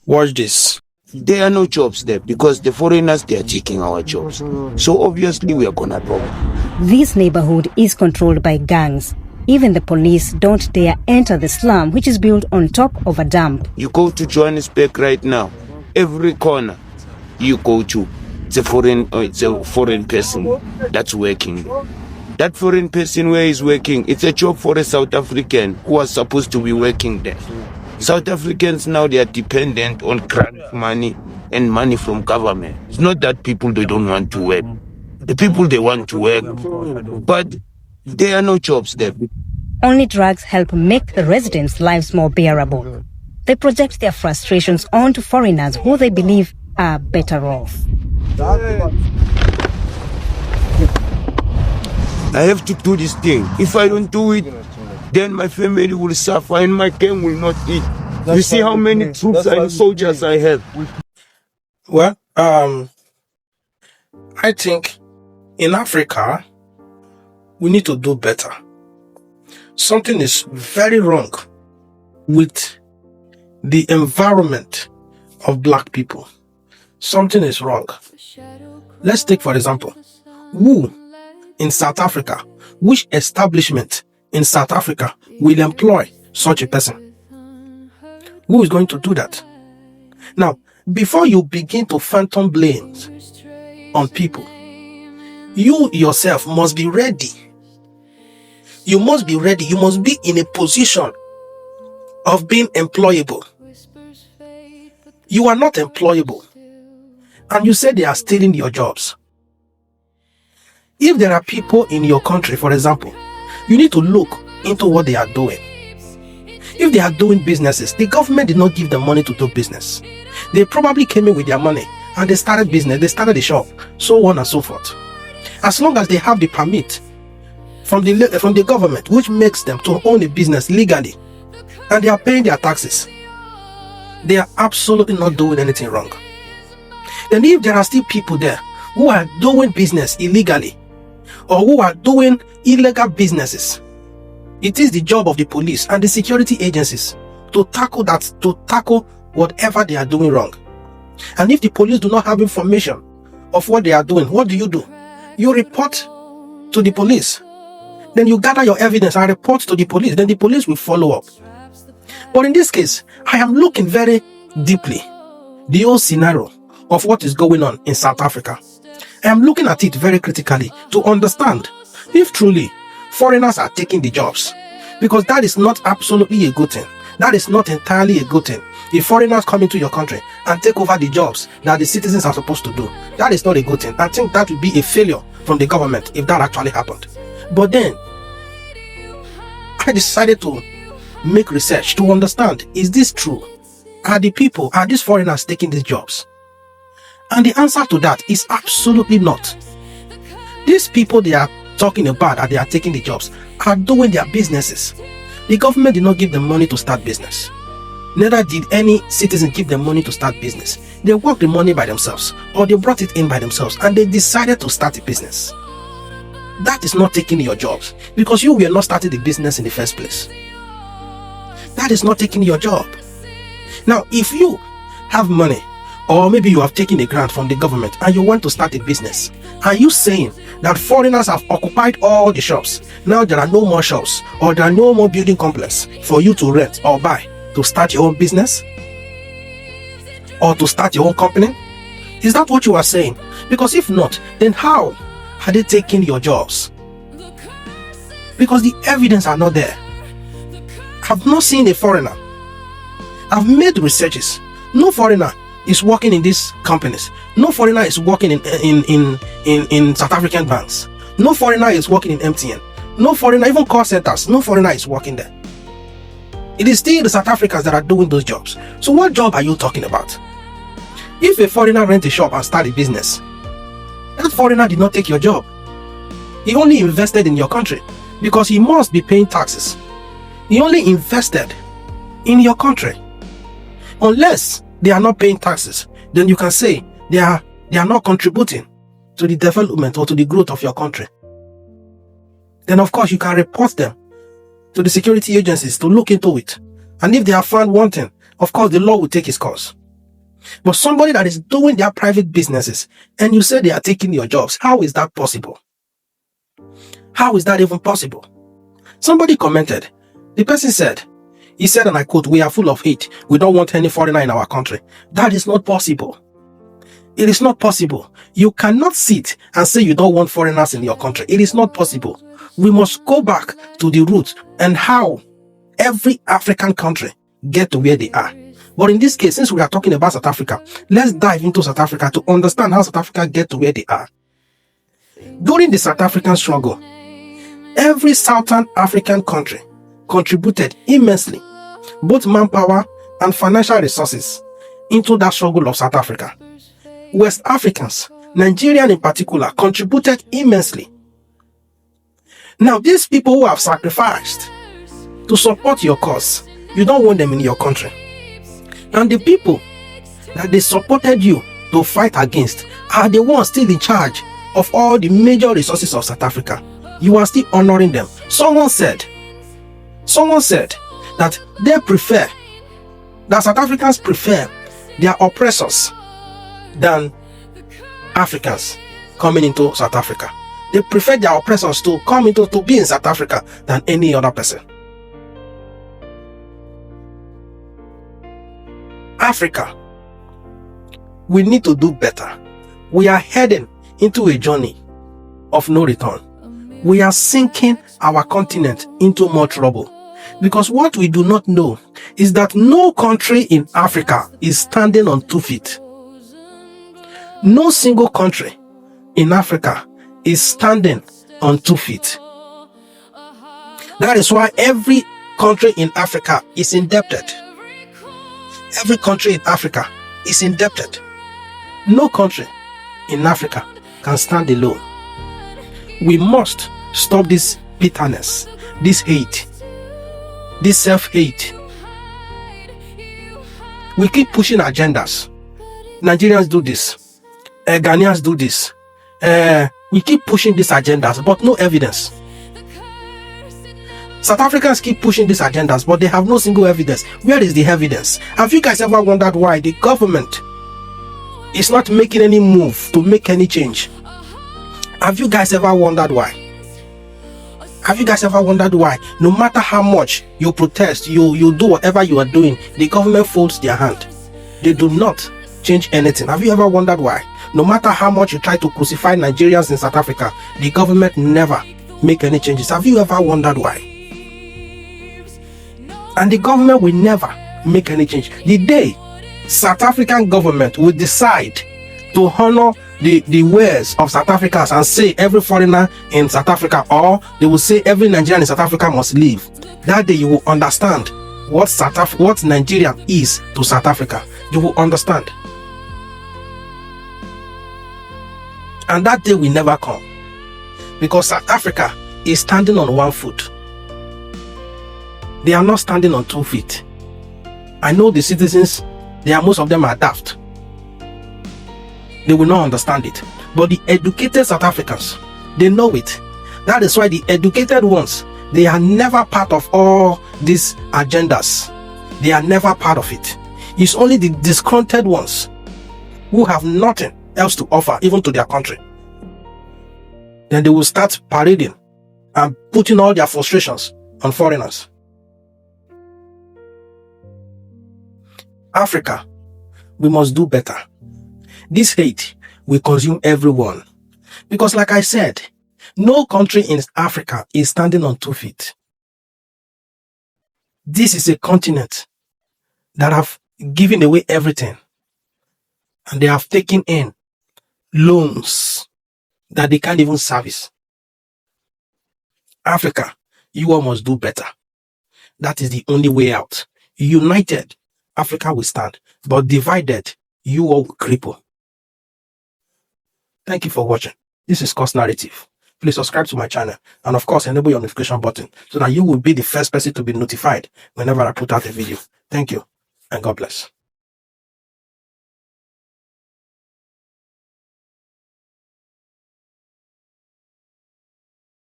Watch this. There are no jobs there because the foreigners, they are taking our jobs. So obviously we are gonna drop. This neighborhood is controlled by gangs. Even the police don't dare enter the slum, which is built on top of a dump. You go to Johannesburg right now, every corner you go to, it's a foreign person that's working. That foreign person where he's working, it's a job for a South African who was supposed to be working there. South Africans now, they are dependent on grant money and money from government. It's not that people, they don't want to work. The people, they want to work, but there are no jobs there. Only drugs help make the residents' lives more bearable. They project their frustrations onto foreigners who they believe are better off. I have to do this thing. If I don't do it, then my family will suffer and my gang will not eat. You see how many troops and soldiers I have. Well, I think in Africa, we need to do better. Something is very wrong with the environment of black people. Something is wrong. Let's take, for example, who in South Africa, which establishment in South Africa will employ such a person? Who is going to do that? Now, before you begin to phantom blames on people, you yourself must be ready. You must be ready. You must be in a position of being employable. You are not employable. And you say they are stealing your jobs. If there are people in your country, for example, you need to look into what they are doing. If they are doing businesses, the government did not give them money to do business. They probably came in with their money and they started business, they started a shop, so on and so forth. As long as they have the permit from the government, which makes them to own a business legally, and they are paying their taxes, they are absolutely not doing anything wrong. Then if there are still people there who are doing business illegally, or who are doing illegal businesses, it is the job of the police and the security agencies to tackle that, to tackle whatever they are doing wrong. And if the police do not have information of what they are doing, what do? You report to the police. Then you gather your evidence and report to the police. Then the police will follow up. But in this case, I am looking very deeply the whole scenario of what is going on in South Africa. I am looking at it very critically to understand if truly foreigners are taking the jobs, because that is not absolutely a good thing. That is not entirely a good thing. If foreigners come into your country and take over the jobs that the citizens are supposed to do, that is not a good thing. I think that would be a failure from the government if that actually happened. But then I decided to make research to understand, is this true? Are these foreigners taking these jobs? And the answer to that is absolutely not. These people they are talking about that they are taking the jobs are doing their businesses. The government did not give them money to start business. Neither did any citizen give them money to start business. They worked the money by themselves, or they brought it in by themselves, and they decided to start a business. That is not taking your jobs, because you were not starting the business in the first place. That is not taking your job. Now, if you have money, or maybe you have taken a grant from the government and you want to start a business, are you saying that foreigners have occupied all the shops? Now there are no more shops, or there are no more building complex for you to rent or buy to start your own business, or to start your own company? Is that what you are saying? Because if not, then how are they taking your jobs? Because the evidence are not there. I've not seen a foreigner. I've made researches. No foreigner is working in these companies. No foreigner is working in South African banks. No foreigner is working in MTN. No foreigner, even call centers, no foreigner is working there. It is still the South Africans that are doing those jobs. So what job are you talking about? If a foreigner rents a shop and start a business, that foreigner did not take your job. He only invested in your country because he must be paying taxes. He only invested in your country. Unless they are not paying taxes, then you can say they are not contributing to the development or to the growth of your country. Then of course you can report them to the security agencies to look into it. And if they are found wanting, of course the law will take its course. But somebody that is doing their private businesses and you say they are taking your jobs, how is that possible? How is that even possible? Somebody commented, the person said, he said, and I quote, "We are full of hate. We don't want any foreigner in our country." That is not possible. It is not possible. You cannot sit and say you don't want foreigners in your country. It is not possible. We must go back to the roots and how every African country get to where they are. But in this case, since we are talking about South Africa, let's dive into South Africa to understand how South Africa get to where they are. During the South African struggle, every Southern African country contributed immensely, both manpower and financial resources, into that struggle of South Africa. West Africans, Nigerian in particular, contributed immensely. Now, these people who have sacrificed to support your cause, you don't want them in your country. And the people that they supported you to fight against are the ones still in charge of all the major resources of South Africa. You are still honoring them. Someone said that that South Africans prefer their oppressors than Africans coming into South Africa. They prefer their oppressors to come to be in South Africa than any other person. Africa, we need to do better. We are heading into a journey of no return. We are sinking our continent into more trouble. Because what we do not know is that no country in Africa is standing on 2 feet. No single country in Africa is standing on 2 feet. That is why every country in Africa is indebted. Every country in Africa is indebted. No country in Africa can stand alone. We must stop this bitterness, this hate, this self-hate. We keep pushing agendas. Nigerians do this. Ghanaians do this. We keep pushing these agendas, but no evidence. South Africans keep pushing these agendas, but they have no single evidence. Where is the evidence? Have you guys ever wondered why the government is not making any move to make any change? Have you guys ever wondered why? Have you guys ever wondered why? No matter how much you protest, you do whatever you are doing, the government folds their hand. They do not change anything. Have you ever wondered why? No matter how much you try to crucify Nigerians in South Africa, the government never make any changes. Have you ever wondered why? And the government will never make any change. The day South African government will decide to honor the ways of South Africans and say every foreigner in South Africa, or they will say every Nigerian in South Africa must leave, that day you will understand what Nigeria is to South Africa. You will understand. And that day will never come, because South Africa is standing on 1 foot. They are not standing on 2 feet. I know the citizens, most of them are daft. They will not understand it. But the educated South Africans, they know it. That is why the educated ones, they are never part of all these agendas. They are never part of it. It's only the disgruntled ones who have nothing else to offer, even to their country. Then they will start parading and putting all their frustrations on foreigners. Africa, we must do better. This hate will consume everyone. Because like I said, no country in Africa is standing on 2 feet. This is a continent that have given away everything. And they have taken in loans that they can't even service. Africa, you all must do better. That is the only way out. United, Africa will stand. But divided, you all will cripple. Thank you for watching. This is Course Narrative. Please subscribe to my channel. And of course, enable your notification button so that you will be the first person to be notified whenever I put out a video. Thank you and God bless.